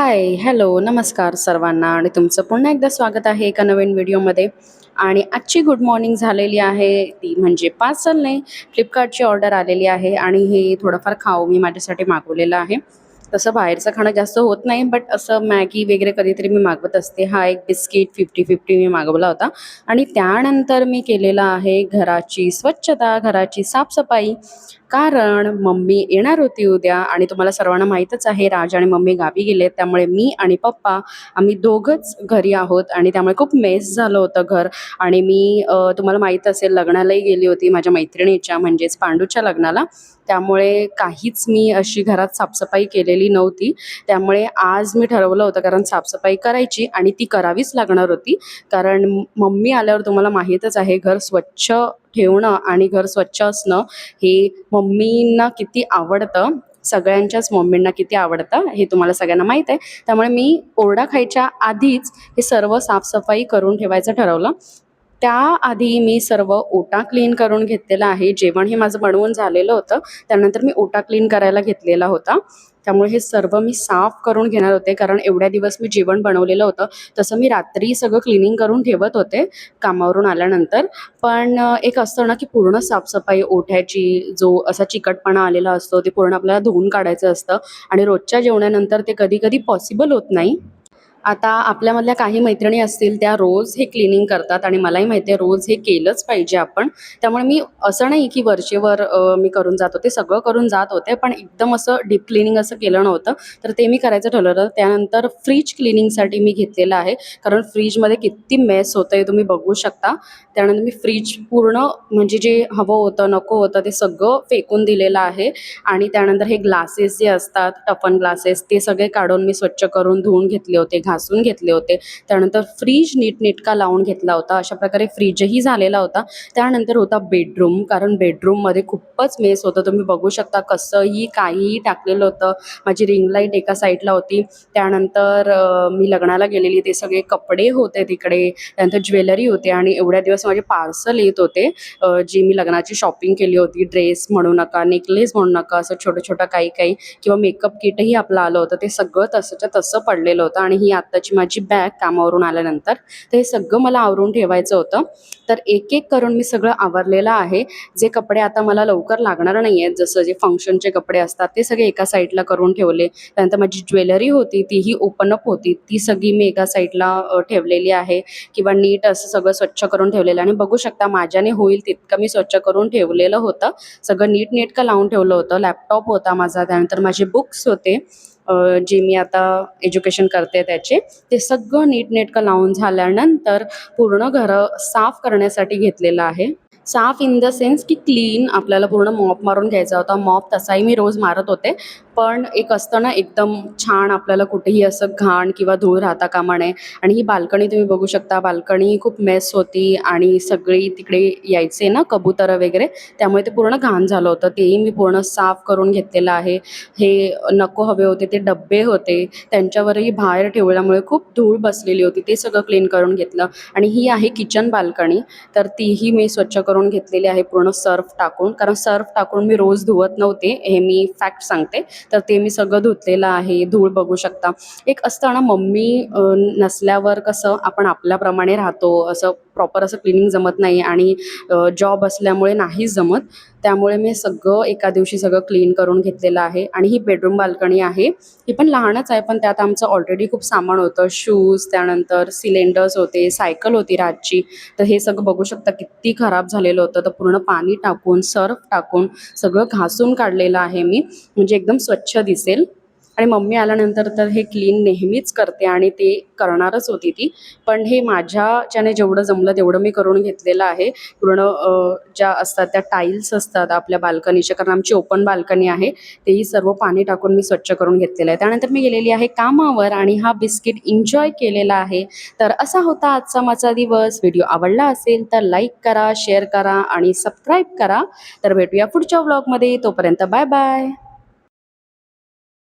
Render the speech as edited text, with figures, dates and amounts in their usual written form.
हाय, hello, नमस्कार सर्वांना आणि तुमचं पुन्हा एकदा स्वागत आहे एका नवीन व्हिडिओमध्ये. आणि आजची गुड मॉर्निंग झालेली आहे ती म्हणजे पार्सलने फ्लिपकार्टची ऑर्डर आलेली आहे आणि हे थोडंफार खाऊ मी माझ्यासाठी मागवलेलं आहे. तसं बाहेरचं खाणं जास्त होत नाही, बट असं मॅगी वगैरे कधीतरी मी मागवत असते. हा एक बिस्किट 50-50 मी मागवला होता. आणि त्यानंतर मी केलेलं आहे घराची स्वच्छता, घराची साफसफाई. कारण मम्मी येणार होती उद्या आणि तुम्हाला सर्वांना माहीतच आहे राज आणि मम्मी गावी गेलेत. त्यामुळे मी आणि पप्पा आम्ही दोघंच घरी आहोत आणि त्यामुळे खूप मेस झालं होतं घर. आणि मी तुम्हाला माहीत असेल लग्नालाही गेली होती माझ्या मैत्रिणीच्या म्हणजेच पांडूच्या लग्नाला. त्यामुळे काहीच मी अशी घरात साफसफाई केलेली नव्हती. त्यामुळे आज मी ठरवलं होतं कारण साफसफाई करायची आणि ती करावीच लागणार होती. कारण मम्मी आल्यावर तुम्हाला माहीतच आहे घर स्वच्छ ठेवणं आणि घर स्वच्छ असणं हे मम्मींना किती आवडतं. सगळ्यांच्याच मम्मींना किती आवडतं हे तुम्हाला सगळ्यांना माहीत आहे. त्यामुळे मी ओरडा खायच्या आधीच हे सर्व साफसफाई करून ठेवायचं ठरवलं. त्याआधी मी सर्व ओटा क्लीन करून घेतलेला आहे. जेवण हे माझं बनवून झालेलं होतं. त्यानंतर मी ओटा क्लीन करायला घेतलेला होता. त्यामुळे हे सर्व मी साफ करून घेणार होते. कारण एवढ्या दिवस मी जेवण बनवलेलं होतं. तसं मी रात्री सगळं क्लिनिंग करून ठेवत होते कामावरून आल्यानंतर. पण एक असतं ना की पूर्ण साफसफाई ओठ्याची जो असा चिकटपणा आलेला असतो ते पूर्ण आपल्याला धुवून काढायचं असतं आणि रोजच्या जेवणानंतर ते कधी कधी पॉसिबल होत नाही. आता आपल्यामधल्या काही मैत्रिणी असतील त्या रोज हे क्लिनिंग करतात आणि मलाही माहिती आहे रोज हे केलंच पाहिजे आपण. त्यामुळे मी असं नाही की वरचेवर मी करून जात होते, सगळं करून जात होते, पण एकदम असं डीप क्लिनिंग असं केलं नव्हतं. तर ते मी करायचं ठरवलं. त्यानंतर फ्रीज क्लिनिंगसाठी मी घेतलेलं आहे. कारण फ्रीजमध्ये किती मेस होतं आहे तुम्ही बघू शकता. त्यानंतर मी फ्रीज पूर्ण म्हणजे जे हवं होतं नको होतं ते सगळं फेकून दिलेलं आहे. आणि त्यानंतर हे ग्लासेस जे असतात टफन ग्लासेस ते सगळे काढून मी स्वच्छ करून धुवून घेतले होते, घासून घेतले होते. त्यानंतर फ्रीज नीटनेटका लावून घेतला होता. अशा प्रकारे फ्रीजही झालेला होता. त्यानंतर होता बेडरूम. कारण बेडरूममध्ये खूपच मेस होतं. तुम्ही बघू शकता कसंही काहीही टाकलेलं होतं. माझी रिंग लाईट एका साईडला होती. त्यानंतर मी लग्नाला गेलेली ते सगळे कपडे होते तिकडे. त्यानंतर ज्वेलरी होते आणि एवढ्या दिवस माझे पार्सल येत होते जी मी लग्नाची शॉपिंग केली होती. ड्रेस म्हणू नका, नेकलेस म्हणू नका, असं छोटं छोटं काही काही किंवा मेकअप किटही आपलं आलं होतं. ते सगळं तसंच्या तसं पडलेलं होतं. आणि ही आत्ताची माझी बॅग कामावरून आल्यानंतर. तर हे सगळं मला आवरून ठेवायचं होतं. तर एक एक करून मी सगळं आवरलेलं आहे. जे कपडे आता मला लवकर लागणार नाही आहेत जसं जे फंक्शनचे कपडे असतात ते सगळे एका साईडला करून ठेवले. त्यानंतर माझी ज्वेलरी होती तीही ओपन अप होती, ती सगळी मी एका साईडला ठेवलेली आहे किंवा नीट असं सगळं स्वच्छ करून ठेवलेलं. आणि बघू शकता माझ्याने होईल तितकं मी स्वच्छ करून ठेवलेलं होतं. सगळं नीटनेटकं लावून ठेवलं होतं. लॅपटॉप होता माझा, त्यानंतर माझे बुक्स होते जे मी आता एज्युकेशन करते त्याचे. ते सगळं नीटनेटकं लावून झाल्यानंतर पूर्ण घरं साफ करण्यासाठी घेतलेलं आहे. साफ इन द सेन्स की क्लीन आपल्याला पूर्ण मॉप मारून घ्यायचा होता. मॉप तसाही मी रोज मारत होते. पण एक असतं ना एकदम छान आपल्याला कुठेही असं घाण किंवा धूळ राहता कामा नये. आणि ही बाल्कनी तुम्ही बघू शकता. बाल्कनी खूप मेस होती आणि सगळी तिकडे यायचे ना कबुतरं वगैरे, त्यामुळे ते पूर्ण घाण झालं होतं. तेही मी पूर्ण साफ करून घेतलेलं आहे. हे नको हवे होते ते डब्बे होते त्यांच्यावरही बाहेर ठेवल्यामुळे खूप धूळ बसलेली होती, ते सगळं क्लीन करून घेतलं. आणि ही आहे किचन बाल्कनी. तर तीही मी स्वच्छ करून घेतलेली आहे पूर्ण सर्फ टाकून. कारण सर्फ टाकून मी रोज धुवत नव्हते, हे मी फॅक्ट सांगते. तर ते मी सगळं धुतलेलं आहे. धूळ बघू शकता. एक असतं ना मम्मी नसल्यावर कसं आपण आपल्याप्रमाणे राहतो, असं प्रॉपर असं क्लिनिंग जमत नाही आणि जॉब असल्यामुळे नाहीच जमत. त्यामुळे मी सगळं एका दिवशी सगळं क्लीन करून घेतलेलं आहे. आणि ही बेडरूम बाल्कनी आहे. ही पण लहानच आहे पण त्यात आमचं ऑलरेडी खूप सामान होतं. शूज, त्यानंतर सिलेंडर्स होते, सायकल होती राजची. तर हे सगळं बघू शकता किती खराब झालेलं होतं. तर पूर्ण पाणी टाकून सर्फ टाकून सगळं घासून काढलेलं आहे मी, म्हणजे एकदम स्वच्छ दिसेल. आणि मम्मी आल्यानंतर तर हे क्लीन नेहमीच करते आणि ते करणारच होती ती. पण हे माझ्याच्याने जेवढं जमलं तेवढं मी करून घेतलेलं आहे. पूर्ण ज्या असतात त्या टाईल्स असतात आपल्या बाल्कनीच्या, कारण आमची ओपन बाल्कनी आहे, तेही सर्व पाणी टाकून मी स्वच्छ करून घेतलेलं आहे. त्यानंतर मी गेलेली आहे कामावर आणि हा बिस्किट एन्जॉय केलेला आहे. तर असा होता आजचा माझा दिवस. व्हिडिओ आवडला असेल तर लाईक करा, शेअर करा आणि सबस्क्राईब करा. तर भेटूया पुढच्या व्लॉगमध्ये. तोपर्यंत बाय बाय.